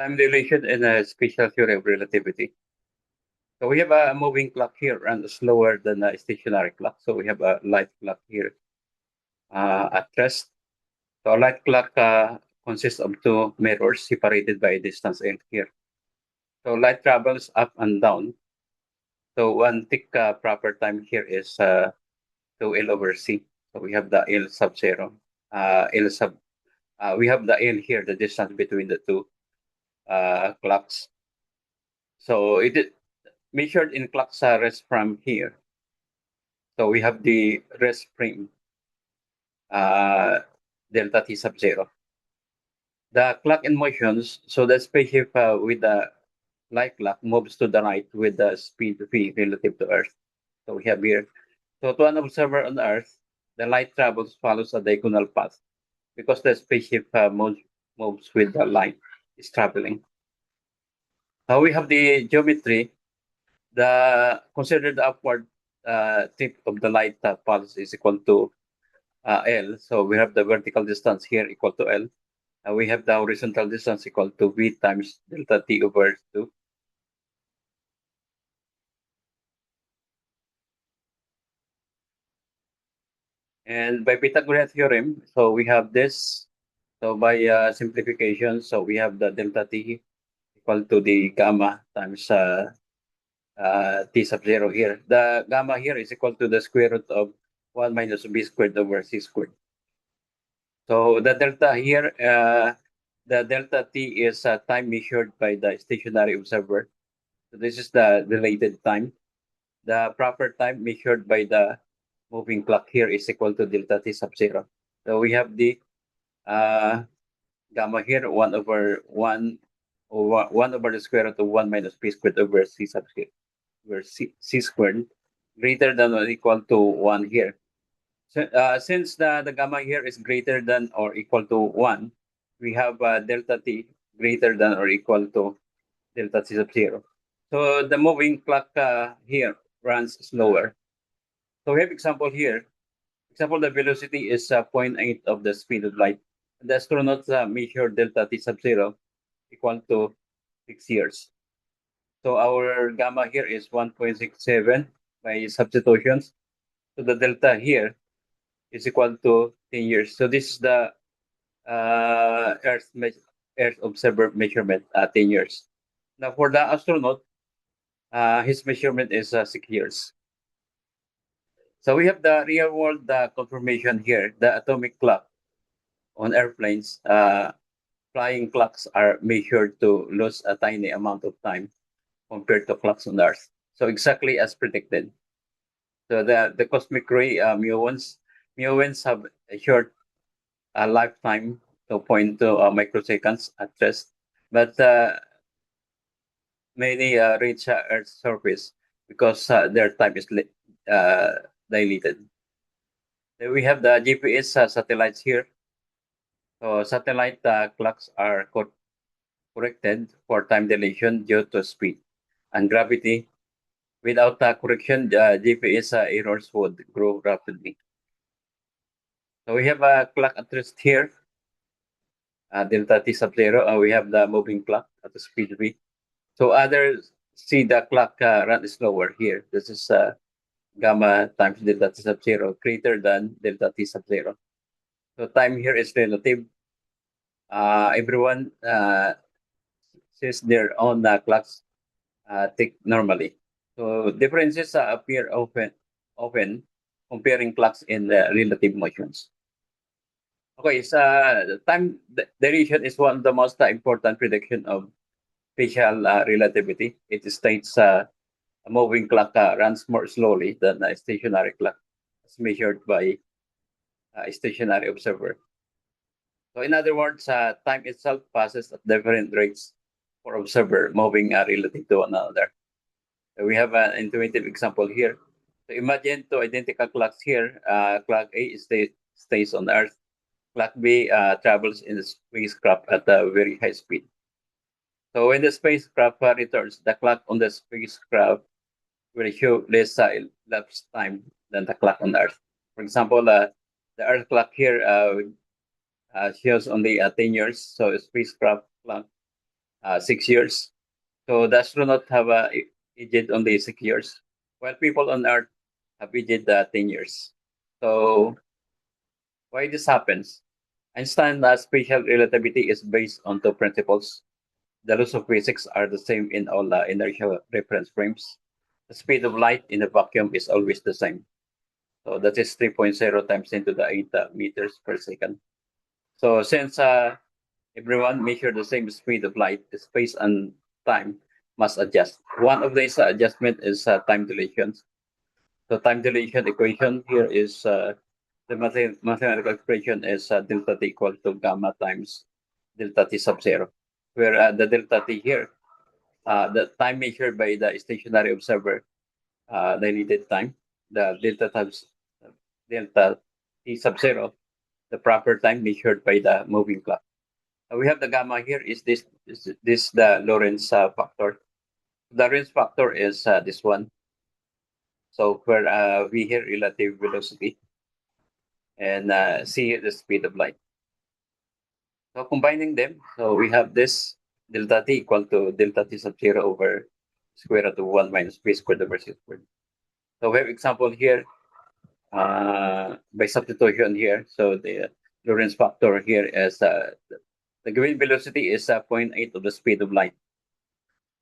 Time dilation and a special theory of relativity. So we have a moving clock here and slower than a stationary clock. So we have a light clock here at rest. So a light clock consists of two mirrors separated by a distance L here. So light travels up and down. So one tick proper time here is 2L over C. So we have the L sub zero. L sub. We have the L here, the distance between the two clocks. So it is measured in clocks rest from here. So we have the rest frame delta T sub zero. The clock in motions, so the spaceship with the light clock moves to the right with the speed v relative to Earth. So we have here. So to an observer on Earth, the light travels follows a diagonal path because the spaceship moves with the light is traveling. Now we have the geometry. The considered upward tip of the light pulse is equal to L. So we have the vertical distance here equal to L. We have the horizontal distance equal to V times delta T over 2. And by Pythagorean theorem, so we have this. So by simplification, so we have the delta T equal to the gamma times T sub 0 here. The gamma here is equal to the square root of 1 minus B squared over C squared. So the delta here, the delta T is time measured by the stationary observer. So this is the related time. The proper time measured by the moving clock here is equal to delta T sub 0. So we have the gamma here, 1 over 1 over 1 over the square root of 1 minus P squared over C sub over C squared greater than or equal to 1 here. So, since the gamma here is greater than or equal to 1, we have delta T greater than or equal to delta T sub 0. So the moving clock here runs slower. So we have example here. Example, the velocity is 0.8 of the speed of light. The astronauts measure delta T sub 0 equal to 6 years. So our gamma here is 1.67 by substitutions. So the delta here is equal to 10 years. So this is the Earth observer measurement at 10 years. Now for the astronaut, his measurement is 6 years. So we have the real world confirmation here. The atomic clock on airplanes, flying clocks are measured to lose a tiny amount of time compared to clocks on Earth. So exactly as predicted. So the cosmic ray muons have a short lifetime, to 0.2 microseconds at rest, but many reach Earth's surface because their time is dilated. Then we have the GPS satellites here. So satellite clocks are corrected for time dilation due to speed and gravity. Without correction, GPS errors would grow rapidly. So we have a clock at rest here, delta T sub 0. We have the moving clock at the speed V. So others see the clock run slower here. This is gamma times delta T sub 0 greater than delta T sub 0. So time here is relative. Everyone says their own clocks tick normally. So differences appear often comparing clocks in the relative motions. Okay, so time dilation is one of the most important prediction of special relativity. It states a moving clock runs more slowly than a stationary clock, as measured by a stationary observer. So, in other words, time itself passes at different rates for observer moving relative to one another. So we have an intuitive example here. So imagine two identical clocks here. Clock A stays on Earth. Clock B travels in the spacecraft at a very high speed. So when the spacecraft returns, the clock on the spacecraft will show less elapsed time than the clock on Earth. For example, the Earth clock here shows only 10 years, so a spacecraft clock 6 years. So the astronauts have aged only 6 years, while people on Earth have aged 10 years. So why this happens? Einstein's special relativity is based on two principles. The laws of physics are the same in all inertial reference frames. The speed of light in a vacuum is always the same. So that is 3.0 times 10 to the 8 meters per second. So since everyone measure the same speed of light, the space and time must adjust. One of these adjustment is time dilation. So time dilation equation here is the mathematical expression is delta t equal to gamma times delta t sub zero, where the delta t here, the time measured by the stationary observer, dilated time, the delta times delta t sub zero, the proper time measured by the moving clock. We have the gamma here. Is this the Lorentz factor? The Lorentz factor is this one. So where v here relative velocity and c the speed of light. So combining them, so we have this delta t equal to delta t sub zero over square root of 1 minus v squared over c squared. So we have example here by substitution here. So the Lorentz factor here is the given velocity is 0.8 of the speed of light.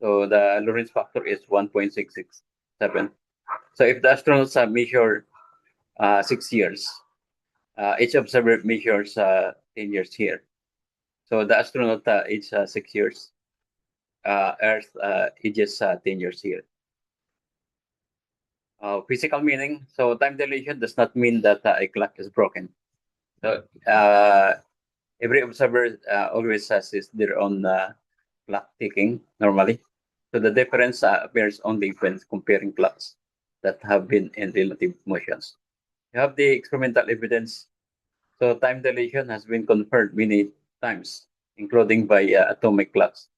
So the Lorentz factor is 1.667. So if the astronauts measure 6 years, each observer measures 10 years here. So the astronaut is 6 years. Earth ages 10 years here. Physical meaning. So time dilation does not mean that a clock is broken. So every observer always has their own clock ticking normally. So the difference appears only when comparing clocks that have been in relative motions. You have the experimental evidence. So time dilation has been confirmed many times, including by atomic clocks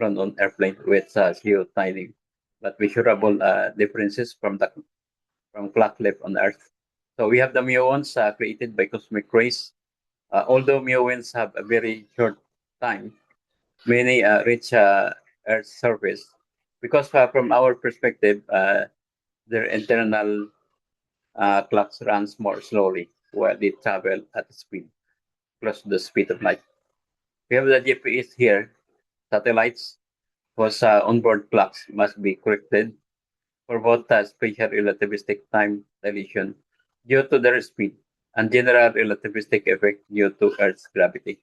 run on airplane with zero tiny but measurable differences from clock left on Earth. So we have the muons created by cosmic rays. Although muons have a very short time, many reach Earth's surface because from our perspective, their internal clocks runs more slowly while they travel at a speed close to the speed of light. We have the GPS here. Satellites whose onboard clocks must be corrected for both spatial relativistic time dilation due to their speed and general relativistic effect due to Earth's gravity.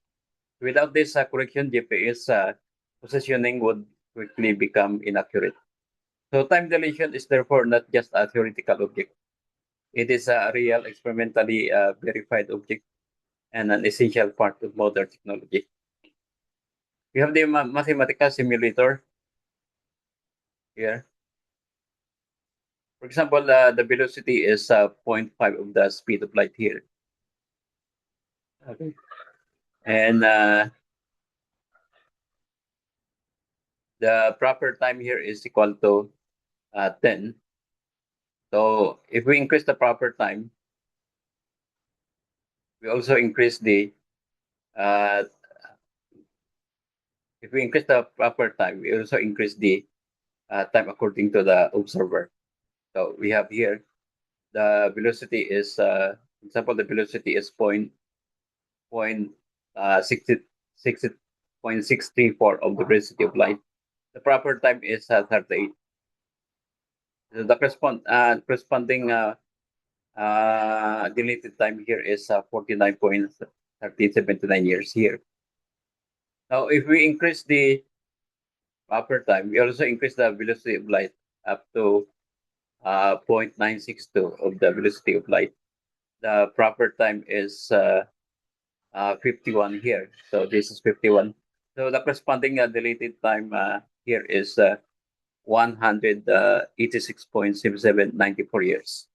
Without this correction, GPS positioning would quickly become inaccurate. So time dilation is therefore not just a theoretical object. It is a real experimentally verified object and an essential part of modern technology. We have the mathematical simulator here. For example, the velocity is 0.5 of the speed of light here. Okay. And the proper time here is equal to 10. So if we increase the proper time, we also increase the uh, if we increase the proper time, we also increase the time according to the observer. So we have here the velocity is, example, the velocity is point 6.634 of the velocity of light. The proper time is 38. So the corresponding deleted time here is 49.1379 years here. Now, if we increase the proper time, we also increase the velocity of light up to 0.962 of the velocity of light. The proper time is 51 here. So this is 51. So the corresponding deleted time here is 186.7794 years.